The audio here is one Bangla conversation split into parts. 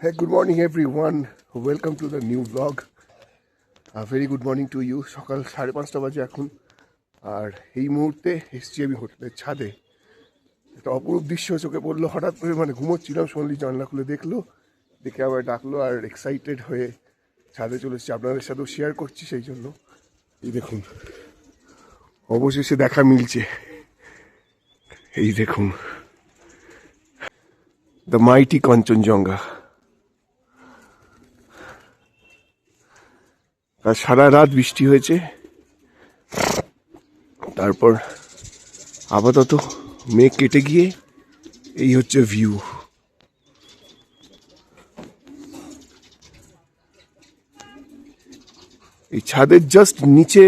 Hey, good morning everyone. Welcome to the new vlog. A very good morning to you. সকাল 5:30 বাজে এখন, আর এই মুহূর্তে এসছি আমি হোটেলের ছাদে। একটা অপরূপ দৃশ্য চোখে পড়লো হঠাৎ করে, মানে ঘুমোচ্ছিলাম, সোনালি জানলা খুলে দেখলো, দেখে আবার ডাকলো, আর এক্সাইটেড হয়ে ছাদে চলে এসেছি, আপনাদের সাথেও শেয়ার করছি সেই জন্য। এই দেখুন, অবশেষে দেখা মিলছে। এই দেখুন, দ্য মাইটি কাঞ্চনজঙ্ঘা। আর সারা রাত বৃষ্টি হয়েছে, তারপর আপাতত মেঘ কেটে গিয়ে এই হচ্ছে ভিউ। এই ছাদের জাস্ট নিচে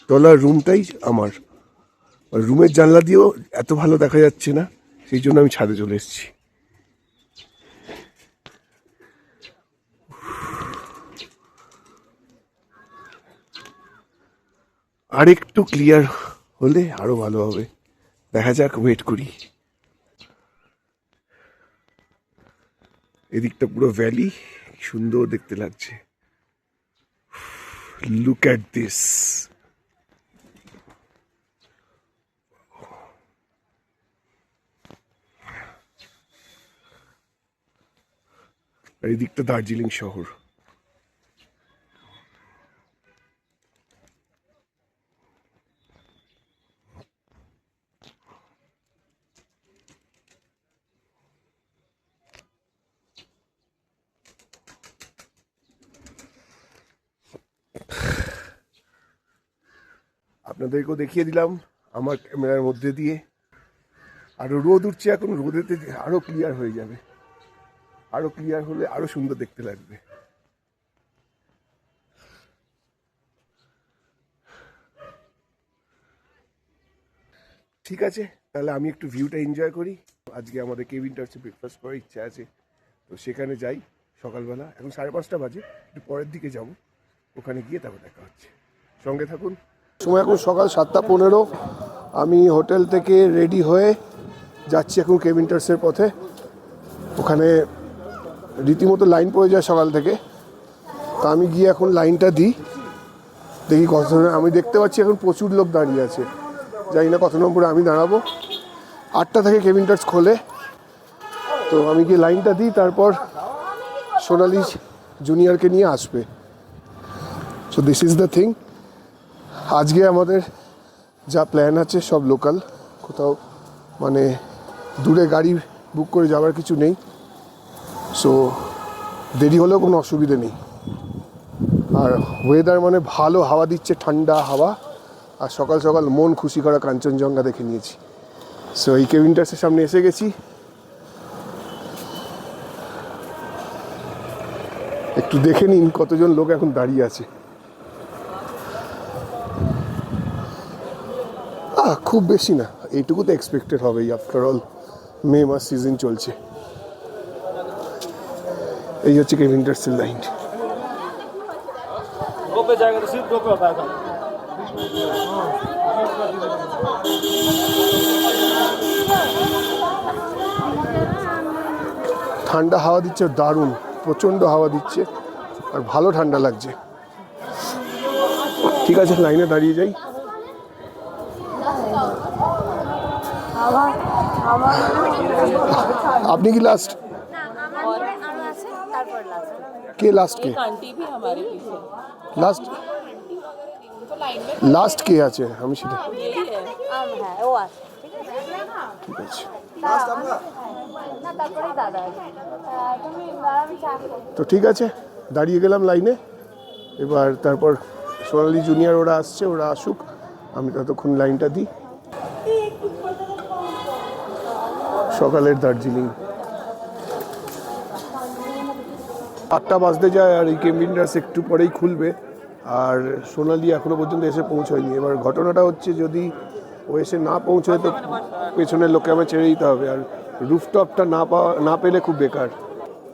তলার রুমটাই আমার, রুমের জানলা দিয়েও এত ভালো দেখা যাচ্ছে না, সেই জন্য আমি ছাদে চলে এসেছি। আর একটু ক্লিয়ার হলে আরো ভালো হবে, দেখা যাক, ওয়েট করি। এদিকটা পুরো ভ্যালি, সুন্দর দেখতে লাগছে। Look at this. আর এদিকটা দার্জিলিং শহর। আপনাদেরকেও দেখিয়ে দিলাম আমার ক্যামেরার মধ্যে দিয়ে। আরো রোদ উঠছে এখন, রোদেতে আরো ক্লিয়ার হয়ে যাবে, আরো ক্লিয়ার হলে আরো সুন্দর দেখতে লাগবে। ঠিক আছে, তাহলে আমি একটু ভিউটা এনজয় করি। আজকে আমাদের কেভিন টার্সে ব্রেকফাস্ট করার ইচ্ছা আছে, তো সেখানে যাই সকালবেলা। এখন 5:30 বাজে, একটু পরের দিকে যাব, ওখানে গিয়ে তারপর দেখা হচ্ছে। সঙ্গে থাকুন। সময় এখন সকাল 7:15। আমি হোটেল থেকে রেডি হয়ে যাচ্ছি এখন কেভিন টার্সের পথে। ওখানে রীতিমতো লাইন পড়ে যায় সকাল থেকে, তা আমি গিয়ে এখন লাইনটা দিই, দেখি কত। আমি দেখতে পাচ্ছি এখন প্রচুর লোক দাঁড়িয়ে আছে, জানি না কত নম্বরে আমি দাঁড়াবো। 8টা থেকে কেভিন টার্স খোলে, তো আমি গিয়ে লাইনটা দিই, তারপর সোনালি জুনিয়রকে নিয়ে আসবে। So this is the thing. আজকে আমাদের যা প্ল্যান আছে সব লোকাল, কোথাও মানে দূরে গাড়ি বুক করে যাওয়ার কিছু নেই। সো দেরি হলেও কোনো অসুবিধে নেই। আর ওয়েদার মানে ভালো হাওয়া দিচ্ছে, ঠান্ডা হাওয়া, আর সকাল সকাল মন খুশি করা কাঞ্চনজঙ্ঘা দেখে নিয়েছি। সো এই কেভিন টার্সের সামনে এসে গেছি, একটু দেখে নিন কতজন লোক এখন দাঁড়িয়ে আছে। খুব বেশি না, এইটুকু তো এক্সপেক্টেড হবেই, আফটার অল মে মাস সিজন চলছে। এই হচ্ছে কেভিন টার্সের লাইন। ঠান্ডা হাওয়া দিচ্ছে, দারুণ, প্রচণ্ড হাওয়া দিচ্ছে, আর ভালো ঠান্ডা লাগছে। ঠিক আছে, লাইনে দাঁড়িয়ে যাই। আপনি কি লাস্ট? কে লাস্ট? কে লাস্ট? লাস্ট কে আছে? আমি সেটা ঠিক আছে। তো ঠিক আছে, দাঁড়িয়ে গেলাম লাইনে। এবার তারপর সোনালি জুনিয়র ওরা আসছে, ওরা আসুক, আমি ততক্ষণ লাইনটা দিই। সকালের দার্জিলিং 8টা বাজতে যায়, আর এই কেভিন টার্স একটু পরেই খুলবে, আর সোনালি এখনো পর্যন্ত এসে পৌঁছয়নি। এবার ঘটনাটা হচ্ছে, যদি ও এসে না পৌঁছয় তো পেছনের লোককে আমার ছেড়ে দিতে হবে, আর রুফটপটা না পেলে খুব বেকার।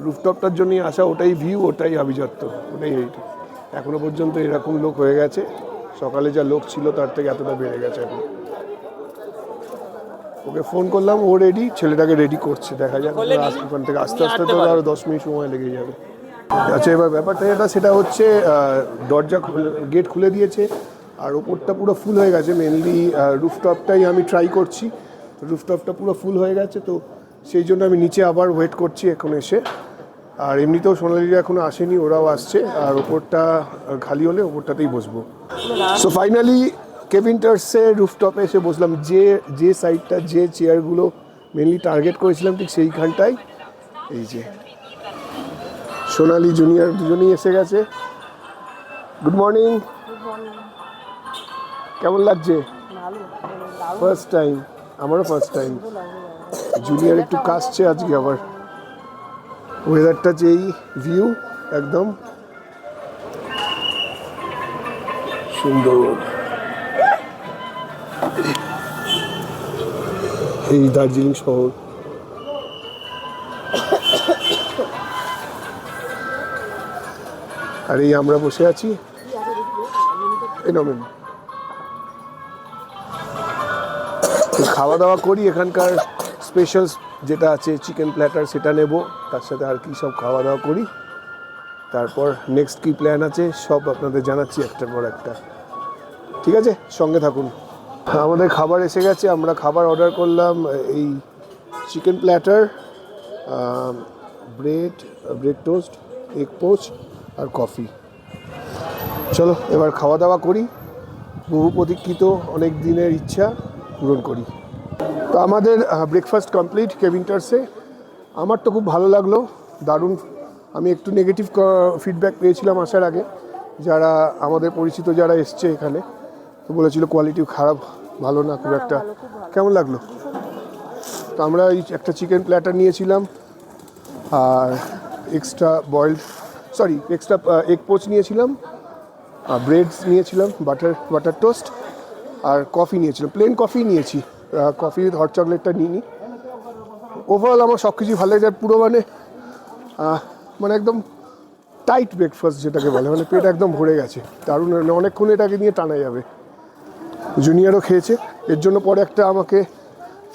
রুফটপটার জন্যই আসা, ওটাই ভিউ, ওটাই আভিজাত্য, ওটাই এইটা। এখনো পর্যন্ত এরকম লোক হয়ে গেছে, সকালে যা লোক ছিল তার থেকে এতটা বেড়ে গেছে এখন। ওকে ফোন করলাম, ও রেডি, ছেলেটাকে রেডি করছে, দেখা যাক ওখান থেকে আস্তে আস্তে তো আরও 10 মিনিট সময় লেগে যাবে। আচ্ছা, এবার ব্যাপারটা যেটা সেটা হচ্ছে দরজা গেট খুলে দিয়েছে আর ওপরটা পুরো ফুল হয়ে গেছে। মেনলি রুফটপটাই আমি ট্রাই করছি, রুফটপটা পুরো ফুল হয়ে গেছে, তো সেই জন্য আমি নিচে আবার ওয়েট করছি এখন এসে। আর এমনিতেও সোনালিরা এখনও আসেনি, ওরাও আসছে, আর ওপরটা খালি হলে ওপরটাতেই বসবো। সো ফাইনালি কেভিন্টার্সে রুফটপে এসে বসলাম। যে সাইডটা, যে চেয়ারগুলো মেনলি টার্গেট করেছিলাম ঠিক সেইখানটায়। এই যে সোনালি জুনিয়র দুজনেই এসে গেছে। Good morning. কেমন লাগছে? ফার্স্ট টাইম, আমারও ফার্স্ট টাইম। জুনিয়র একটু কাশছে আজকে আবার। ওয়েদারটা যেই ভিউ একদম সুন্দর। এই দার্জিলিং শহর। আর এই আমরা বসে আছি। খাওয়া দাওয়া করি, এখানকার স্পেশাল যেটা আছে চিকেন প্ল্যাটার সেটা নেব, তার সাথে আর কি সব খাওয়া দাওয়া করি। তারপর নেক্সট কী প্ল্যান আছে সব আপনাদের জানাচ্ছি একটার পর একটা। ঠিক আছে, সঙ্গে থাকুন। আমাদের খাবার এসে গেছে, আমরা খাবার অর্ডার করলাম। এই chicken platter, bread toast, egg poach আর কফি। চলো এবার খাওয়া দাওয়া করি, বহু প্রতীক্ষিত অনেক দিনের ইচ্ছা পূরণ করি। তো আমাদের ব্রেকফাস্ট কমপ্লিট কেভিন্টার্সে। আমার তো খুব ভালো লাগলো, দারুণ। আমি একটু নেগেটিভ ফিডব্যাক পেয়েছিলাম আসার আগে, যারা আমাদের পরিচিত যারা এসছে এখানে, তো বলেছিল কোয়ালিটি খারাপ, ভালো না খুব একটা। কেমন লাগলো? তো আমরা এই একটা চিকেন প্ল্যাটার নিয়েছিলাম, আর এক্সট্রা এগ পোচ নিয়েছিলাম, ব্রেডস নিয়েছিলাম, বাটার টোস্ট আর কফি নিয়েছিলাম। প্লেন কফি নিয়েছি, কফি হট চকলেটটা নিইনি। ওভারঅল আমার সব কিছুই ভালো লেগেছে। পুরো মানে একদম টাইট ব্রেকফাস্ট যেটাকে বলে, মানে পেট একদম ভরে গেছে, দারুণ। অনেকক্ষণ এটাকে নিয়ে টানা যাবে। জুনিয়রও খেয়েছে, এর জন্য পরে একটা আমাকে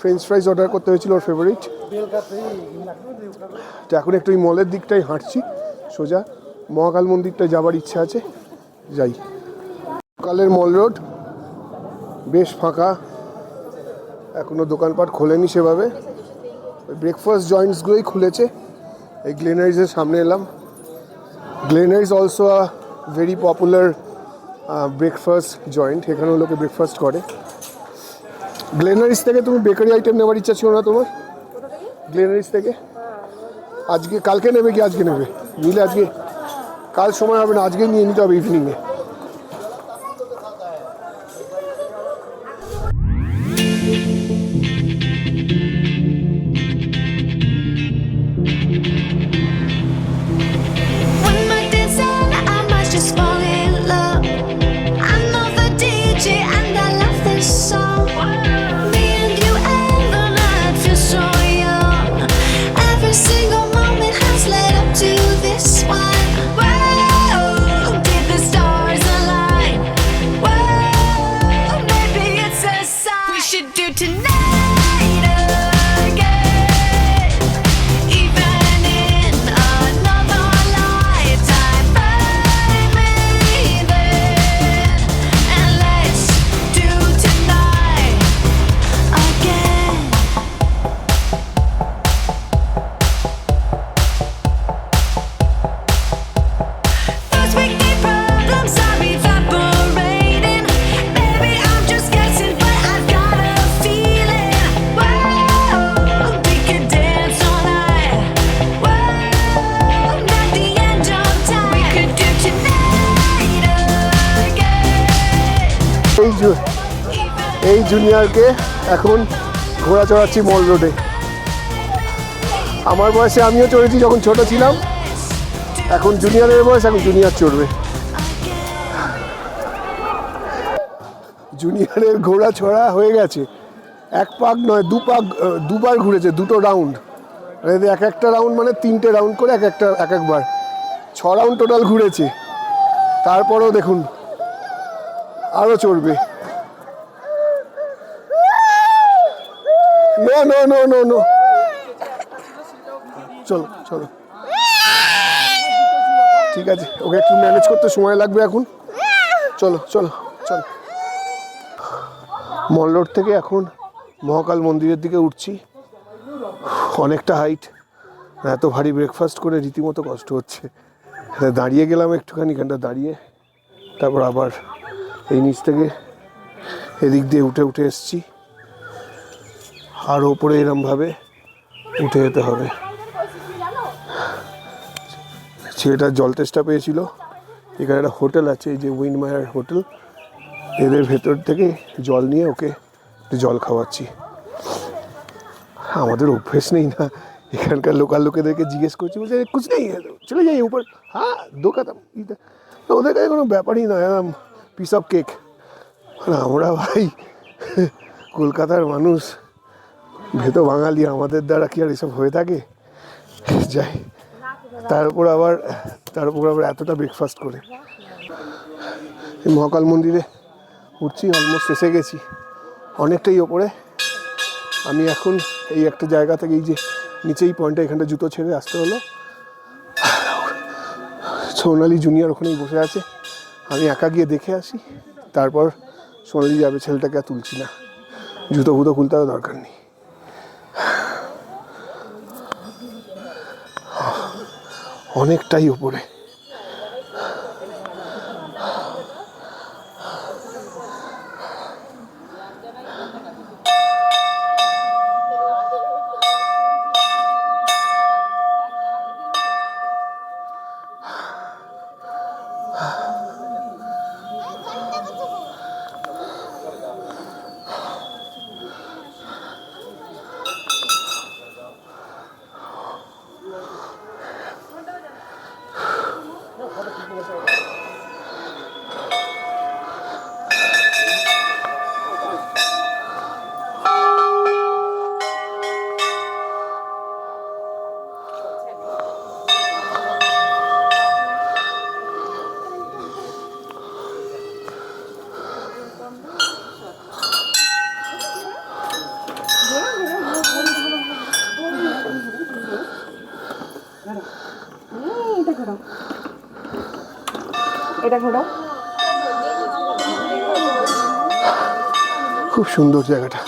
ফ্রেঞ্চ ফ্রাইজ অর্ডার করতে হয়েছিল, ওর ফেভারিট। তো এখন একটু ওই মলের দিকটাই হাঁটছি, সোজা মহাকাল মন্দিরটায় যাবার ইচ্ছা আছে, যাই। সকালের মল রোড বেশ ফাঁকা, এখনও দোকানপাট খোলেনি সেভাবে। ওই ব্রেকফাস্ট জয়েন্টসগুলোই খুলেছে। এই গ্লেনারিজের সামনে এলাম। Glenary's also a very popular breakfast joint, এখানেও লোকে ব্রেকফাস্ট করে। গ্লেনারিজ থেকে তুমি বেকারি আইটেম নেওয়ার ইচ্ছা ছিল না তোমার? গ্লেনারিজ থেকে আজকে, কালকে নেবে কি আজকে নেবে? নিলে আজকে, কাল সময় হবে না, আজকে নিয়ে নিতে হবে ইভিনিংয়ে। এই জুনিয়রকে এখন ঘোরা চড়াচ্ছি মল রোডে। আমার বয়সে আমিও চড়েছি যখন ছোট ছিলাম, এখন জুনিয়রের বয়স, এখন জুনিয়র চড়বে। জুনিয়রের ঘোড়া ছড়া হয়ে গেছে, এক পাক নয় দুবার ঘুরেছে, দুটো রাউন্ড। এক একটা রাউন্ড মানে 3টে রাউন্ড করে এক একবার 6 রাউন্ড টোটাল ঘুরেছে। তারপরেও দেখুন আরও চড়বে। No no no no no, চলো চলো, ঠিক আছে, ওকে একটু ম্যানেজ করতে সময় লাগবে এখন। চলো চলো চলো। মল রোড থেকে এখন মহাকাল মন্দিরের দিকে উঠছি। অনেকটা হাইট, এত ভারী ব্রেকফাস্ট করে রীতিমতো কষ্ট হচ্ছে। দাঁড়িয়ে গেলাম একটুখানি, এখানটা দাঁড়িয়ে তারপর আবার এই নিচ থেকে এদিক দিয়ে উঠে উঠে এসছি। আর ওপরে এরমভাবে উঠে যেতে হবে। ছেলেটা জল তেষ্টা পেয়েছিল, এখানে একটা হোটেল আছে, এই যে উইন্ডমায়ার হোটেল, এদের ভেতর থেকে জল নিয়ে ওকে একটু জল খাওয়াচ্ছি। আমাদের অভ্যেস নেই না, এখানকার লোকাল লোকেদেরকে জিজ্ঞেস করছি, বলছে কুছ নেই চলে যাই উপর, হ্যাঁ দোকাতাম, ওদের কাছে কোনো ব্যাপারই নয়, পিস অফ কেক। আমরা ভাই কলকাতার মানুষ, ভেতো বাঙালি, আমাদের দ্বারা কি আর এসব হয়ে থাকে? যাই, তার উপর আবার এতটা ব্রেকফাস্ট করে। এই মহাকাল মন্দিরে উঠছি, অলমোস্ট এসে গেছি, অনেকটাই ওপরে। আমি এখন এই একটা জায়গা থেকে, এই যে নিচেই পয়েন্টটা, এখানটা জুতো ছেড়ে আসতে হলো। সোনালি জুনিয়র ওখানেই বসে আছে, আমি একা গিয়ে দেখে আসি, তারপর সোনালি যাবে। ছেলেটাকে আর তুলছি না, জুতো ফুতো খুলতে আর দরকার নেই। অনেকটাই ওপরে। এটা ঘোরাও। খুব সুন্দর জায়গাটা।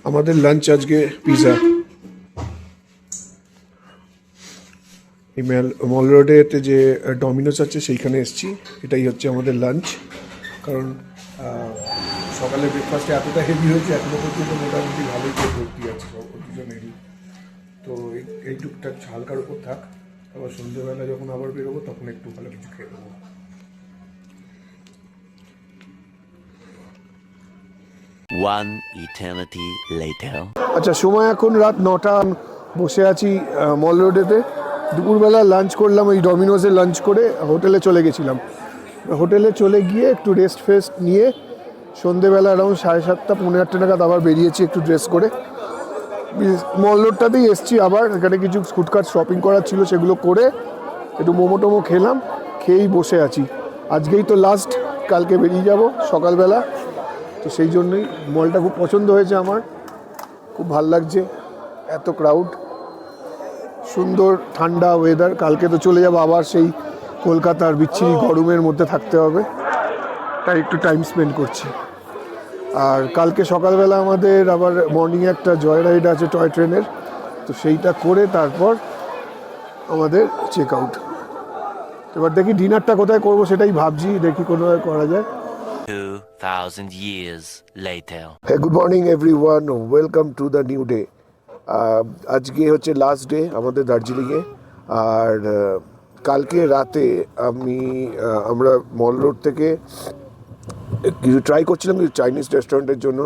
আমাদের লাঞ্চ আজকে পিৎজা। এই মল রোডেতে যে ডমিনোস আছে সেইখানে এসেছি, এটাই হচ্ছে আমাদের লাঞ্চ। কারণ সকালে ব্রেকফাস্টে এতটা হেভি হয়েছে, এখনো পর্যন্ত মোটামুটি ভালোই পেট ভর্তি আছে সব দুজনেরই। তো এই টুকটাক হালকার উপর থাক, আবার সন্ধ্যেবেলা যখন আবার বেরোবো তখন একটু ভালো কিছু খেয়ে নেবো। One eternity later. আচ্ছা, সময় এখন রাত 9টা, বসে আছি মল রোডেতে। দুপুরবেলা লাঞ্চ করলাম, ওই ডমিনোসে লাঞ্চ করে হোটেলে চলে গেছিলাম। হোটেলে চলে গিয়ে একটু রেস্ট ফেস্ট নিয়ে সন্ধেবেলা অ্যারাউন্ড 7:30 পৌনে 8টা নাগাদ আবার বেরিয়েছি একটু ড্রেস করে। মল রোডটাতেই এসছি আবার, এখানে কিছু ফুডকার্ট শপিং করার ছিল, সেগুলো করে একটু মোমো টোমো খেলাম, খেয়েই বসে আছি। আজকেই তো লাস্ট, কালকে বেরিয়ে যাব সকালবেলা। তো সেই জন্যই মলটা খুব পছন্দ হয়েছে আমার, খুব ভাল লাগছে। এত ক্রাউড, সুন্দর ঠান্ডা ওয়েদার। কালকে তো চলে যাবো আবার সেই কলকাতার বিচ্ছিরি গরমের মধ্যে থাকতে হবে, তাই একটু টাইম স্পেন্ড করছি। আর কালকে সকালবেলা আমাদের আবার মর্নিংয়ে একটা জয় রাইড আছে টয় ট্রেনের, তো সেইটা করে তারপর আমাদের চেক আউট। এবার দেখি ডিনারটা কোথায় করবো সেটাই ভাবছি, দেখি কোনোভাবে করা যায়। 2,000 years later. Hey, good morning everyone. Welcome to the new day. আজকে হচ্ছে লাস্ট ডে আমাদের দার্জিলিংয়ে। আর কালকে রাতে আমরা মল রোড থেকে কিছু ট্রাই করছিলাম কিছু চাইনিজ রেস্টুরেন্টের জন্য,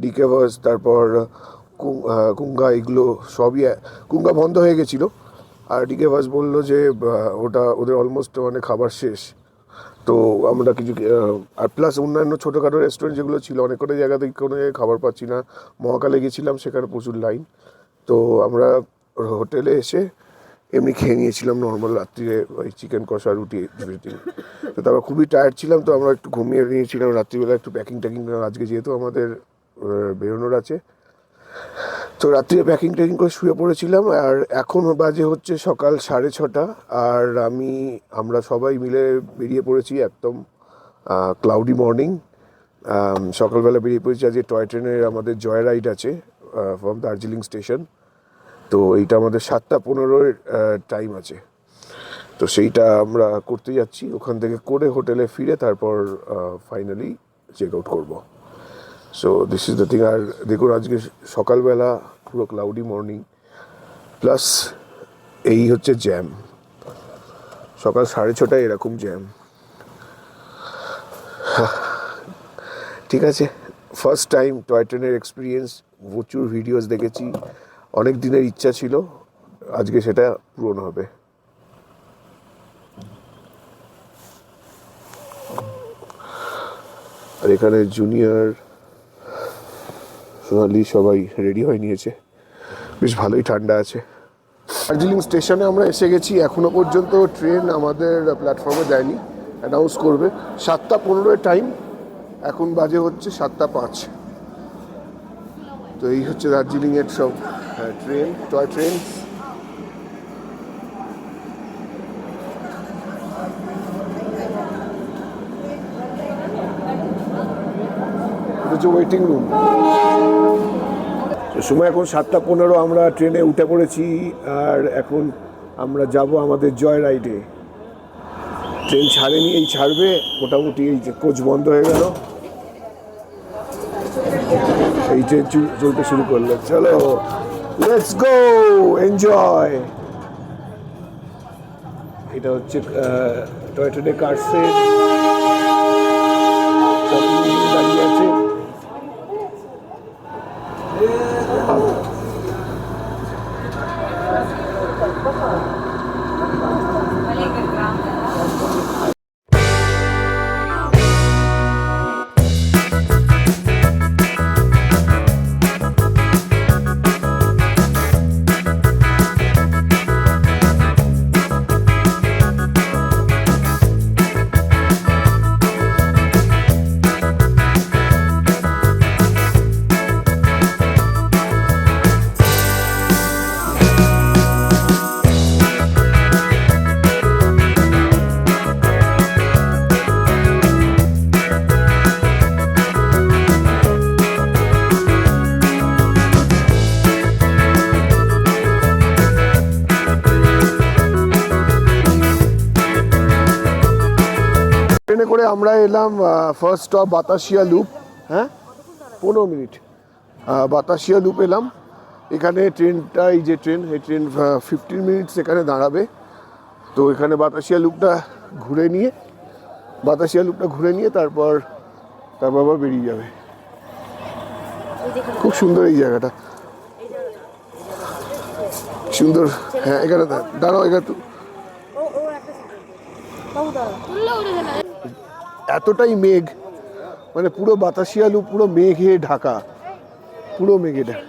ডিকে ভার্স, তারপর কুঙ্গা, এগুলো সবই। কুঙ্গা বন্ধ হয়ে গেছিলো আর ডিকে ভার্স বললো যে ওটা ওদের অলমোস্ট মানে খাবার শেষ। তো আমরা কিছু আর প্লাস অন্যান্য ছোটোখাটো রেস্টুরেন্ট যেগুলো ছিল অনেক কটা জায়গাতে কোনো জায়গায় খাবার পাচ্ছি না। মহাকালে গেছিলাম, সেখানে প্রচুর লাইন। তো আমরা হোটেলে এসে এমনি খেয়ে নিয়েছিলাম নর্মাল রাত্রিরে ওই চিকেন কষা, রুটি, এভরিথিং। তো তারপর খুবই টায়ার্ড ছিলাম, তো আমরা একটু ঘুমিয়ে নিয়েছিলাম রাত্রিবেলা, একটু প্যাকিং আজকে যেহেতু আমাদের বেরোনোর আছে। তো রাত্রিরে প্যাকিং করে শুয়ে পড়েছিলাম। আর এখন বাজে হচ্ছে সকাল 6:30, আর আমরা সবাই মিলে বেরিয়ে পড়েছি। একদম ক্লাউডি মর্নিং, সকালবেলা বেরিয়ে পড়েছি। আজকে টয় ট্রেনের আমাদের জয় রাইড আছে ফ্রম দার্জিলিং স্টেশন। তো এইটা আমাদের 7:15 টাইম আছে। তো সেইটা আমরা করতে যাচ্ছি, ওখান থেকে করে হোটেলে ফিরে তারপর ফাইনালি চেক আউট করবো। So this is the thing. আর দেখুন আজকে সকালবেলা পুরো ক্লাউডি মর্নিং, প্লাস এই হচ্ছে জ্যাম, সকাল 6:30 এরকম জ্যাম। ঠিক আছে, ফার্স্ট টাইম টয় ট্রেনের এক্সপিরিয়েন্স, প্রচুর ভিডিওস দেখেছি, অনেক দিনের ইচ্ছা ছিল, আজকে সেটা পূরণ হবে। আর এখানে জুনিয়র, সোনালি সবাই রেডি হয়ে নিয়েছে, বেশ ভালোই ঠান্ডা আছে। দার্জিলিং স্টেশনে আমরা এসে গেছি, এখনো পর্যন্ত ট্রেন আমাদের প্ল্যাটফর্মে দেয়নি, অ্যানাউন্স করবে। 7:15 টাইম, এখন বাজে হচ্ছে 7:05। তো এই হচ্ছে দার্জিলিংয়ের সব ট্রেন, টয় ট্রেন। এটা হচ্ছে ওয়েটিং রুম। সময় এখন 7:15, আমরা ট্রেনে উঠে পড়েছি। আর এখন আমরা যাব আমাদের জয় রাইডে। ট্রেন ছাড়েনি, এই ছাড়বে মোটামুটি। এই যে কোচ বন্ধ হয়ে গেল, এই ট্রেন চলতে শুরু করলো। চলো, লেটস গো, এনজয়। এটা হচ্ছে টয় ট্রেনের কার সেট, দাঁড়িয়ে আছে। ট্রেনে করে আমরা এলাম ফার্স্ট স্টপ বাতাসিয়া লুপ। হ্যাঁ, 15 মিনিট বাতাসিয়া লুপ এলাম। এখানে ট্রেনটা, এই যে ট্রেন, এই ট্রেন 15 মিনিটস এখানে দাঁড়াবে। তো এখানে বাতাসিয়া লুপটা ঘুরে নিয়ে তারপর আবার বেরিয়ে যাবে। খুব সুন্দর এই জায়গাটা, সুন্দর। হ্যাঁ, এখানে দাঁড়াও, এখানে এতটাই মেঘ, মানে পুরো বাতাসিয়া লুপ পুরো মেঘে ঢাকা, পুরো মেঘে ঢাকা।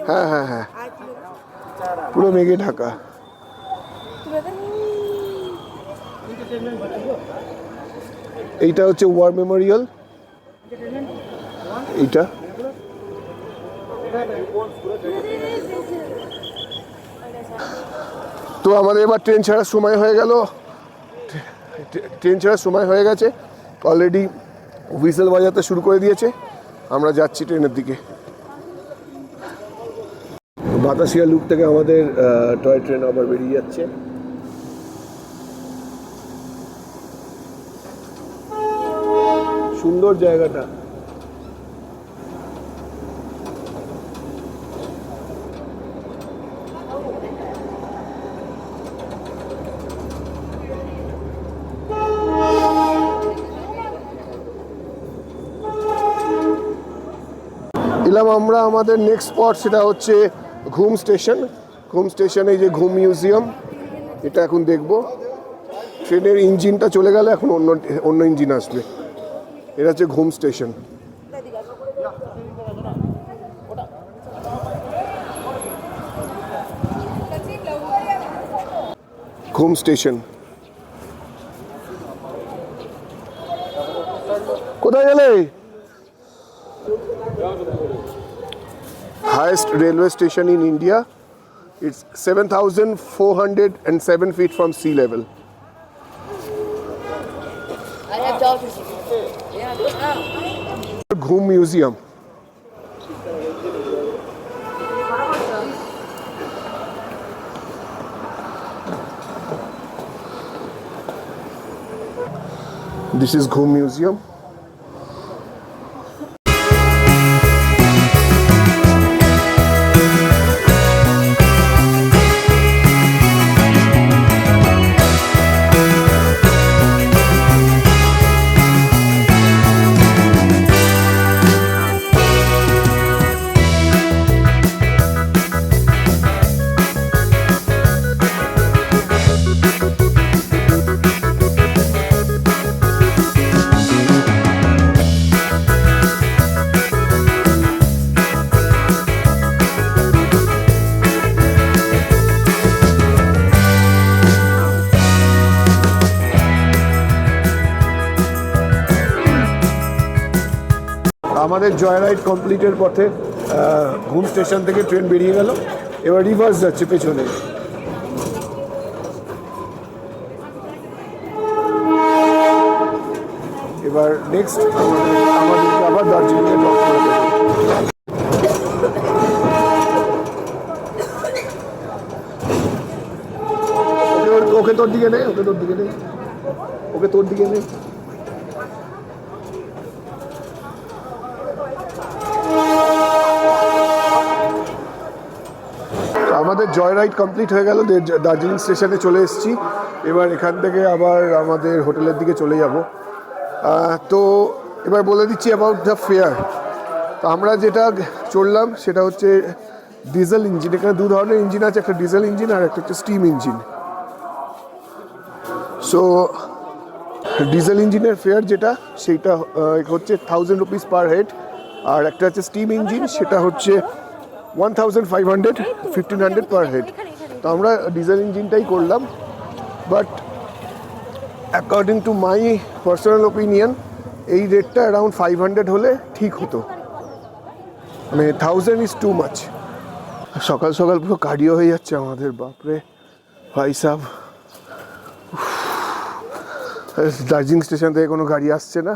হ্যাঁ হ্যাঁ হ্যাঁ, পুরো মেঘে ঢাকা। এইটা হচ্ছে ওয়ার মেমোরিয়াল, এইটা। তো আমাদের এবার ট্রেন ছাড়ার সময় হয়ে গেল, অলরেডি হুইসেল বাজাতে শুরু করে দিয়েছে। আমরা যাচ্ছি ট্রেনের দিকে। বাতাসিয়া লুপ থেকে আমাদের টয় ট্রেন আবার বেরিয়ে যাচ্ছে। সুন্দর জায়গাটা। এলাম আমরা আমাদের নেক্সট স্পট, সেটা হচ্ছে ঘুম স্টেশন। ঘুম স্টেশনে যে ঘুম মিউজিয়াম, এটা এখন দেখব। ট্রেনের ইঞ্জিনটা চলে গেলে এখন অন্য ইঞ্জিন আসবে। এটা হচ্ছে ঘুম স্টেশন। ঘুম স্টেশন কোথায় গেলে? Highest railway station in India. It's 7,407 feet from sea level. I have dollars. Ghum Museum. This is Ghum Museum. আমাদের জয় রাইড কমপ্লিটের পথে ঘুম স্টেশন থেকে ট্রেন বেরিয়ে গেল, এবার রিভার্স যাচ্ছে পেছনে। এবার নেক্সট আমাদেরকে আবার দার্জিলিংয়ে ড্রপ করে দেবে। ওকে তোর দিকে নেই, ওকে তোর দিকে নেই, ওকে তোর দিকে নেই। আমাদের জয় রাইড কমপ্লিট হয়ে গেল, দার্জিলিং স্টেশনে চলে এসেছি। এবার এখান থেকে আবার আমাদের হোটেলের দিকে চলে যাব। তো এবার বলে দিচ্ছি অ্যাবাউট দ্য ফেয়ার। তো আমরা যেটা চললাম সেটা হচ্ছে ডিজেল ইঞ্জিন। এখানে দু ধরনের ইঞ্জিন আছে, একটা ডিজেল ইঞ্জিন আর একটা হচ্ছে স্টিম ইঞ্জিন। সো ডিজেল ইঞ্জিনের ফেয়ার যেটা, সেইটা হচ্ছে 1,000 রুপিস পার হেড, আর একটা হচ্ছে স্টিম ইঞ্জিন, সেটা হচ্ছে 1,500, 1,500 পার হেড। তো আমরা ডিজেল ইঞ্জিনটাই করলাম, but according to my personal opinion এই রেটটা অ্যারাউন্ড 500 হলে ঠিক হতো, মানে 1,000 ইজ টু মাচ। সকাল সকাল পুরো কার্ডিও হয়ে যাচ্ছে আমাদের, বাপরে ভাই সাহেব। দার্জিলিং স্টেশন থেকে কোনো গাড়ি আসছে না,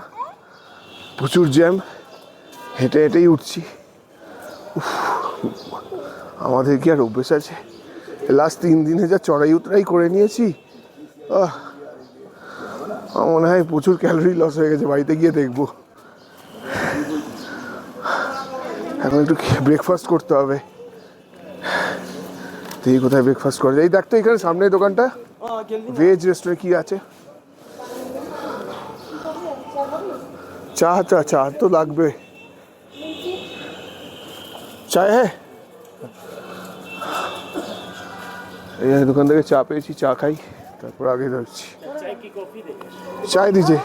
প্রচুর জ্যাম, হেঁটে হেঁটেই উঠছি। আমাদের কি আর অভ্যেস আছে? লাস্ট 3 দিনে যা চড়াই উতরাই করে নিয়েছি, আমার মনে হয় প্রচুর ক্যালোরি লস হয়ে গেছে। বাড়িতে গিয়ে দেখবো। এখন একটু ব্রেকফাস্ট করতে হবে। তুই কোথায় ব্রেকফাস্ট করে? এই দেখ তো এখানে সামনে দোকানটা, ভেজ রেস্টুরেন্ট কি আছে। চা তো লাগবে। চায় হ্যাঁ, এই দোকান থেকে চা পেয়েছি, চা খাই, তারপর আগে যাচ্ছি। চায় দিছে।